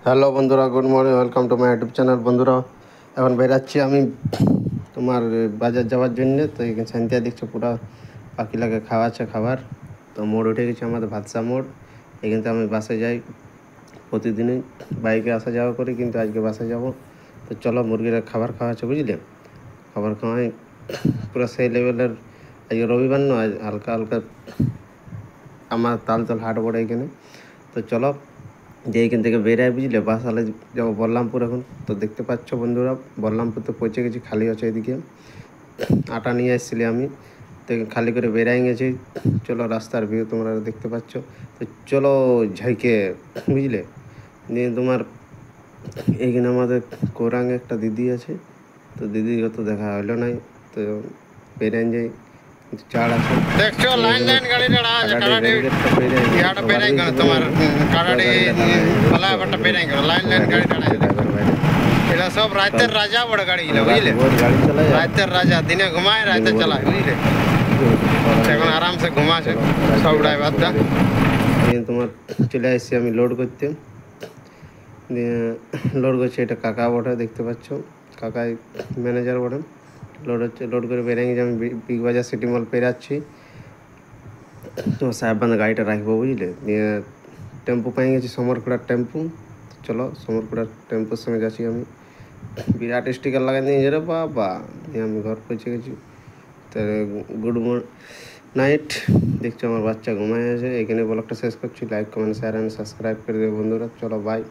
Hello বন্ধুরা, good morning, welcome to my YouTube channel. বন্ধুরা, এখন বেরাচ্ছি আমি তোমার বাজার যাওয়ার জন্যে। তো এখানে শান্তিয়া দেখছো পুরো পাখিলাকে খাওয়াচ্ছে খাবার। তো মোড় উঠে গেছে আমাদের ভাতসা মোড়। এখান থেকে আমি বাসে যাই, প্রতিদিনই বাইকে আসা যাওয়া করি, কিন্তু আজকে বাসে যাব। তো চলো, মুরগিরা খাবার খাওয়াচ্ছে, বুঝলে? খাবার খাওয়াই পুরো সেই লেভেলের। আজকে রবিবার নয়, হালকা হালকা আমার তালতল হাট পড়ে এখানে। তো চলো যে এখান থেকে বেরাই, বুঝলে, বাসালে যাবো বলরামপুর এখন। তো দেখতে পাচ্ছ বন্ধুরা, বলরামপুর তো পৌঁছে গেছি, খালি আছে এদিকে। আটা নিয়ে এসেছিলি আমি, তো খালি করে বেরাই গেছি। চলো, রাস্তার ভিউ তোমরা দেখতে পাচ্ছ। তো চলো ঝাইকে, বুঝলে, নিয়ে তোমার এইখানে আমাদের কোরাঙ্গে একটা দিদি আছে। তো দিদির তো দেখা হলো নাই। তো বেরাই যাই, চার আছে দেখছো লাইন লাইন গাড়ি দাঁড়া আছে কারাডি ইয়াটা বেরাই গেল তোমার কারাডি ফলাবাটা বেরাই গেল লাইন লাইন গাড়ি দাঁড়া আছে এটা সব রাতের রাজা বড় গাড়ি গিলা বুঝলে রাতের রাজা দিনে ঘুমায় রাতে চালায় বুঝলে এখন আরামসে ঘুমাছে সব ড্রাইভার দা তোমার চলে আসছি আমি লোড করতে। লোড করছি, এটা কাকা বটে, দেখতে পাচ্ছ, কাকাই ম্যানেজার বটে। লোড হচ্ছে, লোড করে বেরিয়ে গেছি আমি বিগ বাজার সিটি মল পেরাচ্ছি। তো সাহেববান্ধা গাড়িটা রাখবো, বুঝলে, নিয়ে টেম্পু পেয়ে গেছি, সমরকুড়ার টেম্পু। চলো সমরকুড়ার টেম্পুর সঙ্গে যাচ্ছি আমি। বিরাট স্টিকার লাগাই নিয়ে রে বাবা, নিয়ে আমি ঘর পৌঁছে গেছি। তো গুড নাইট। দেখছো আমার বাচ্চা ঘুমায় আছে। এখানে ব্লগটা শেষ করছি। Like, comment, share and subscribe করে দেবে বন্ধুরা। চলো বাই।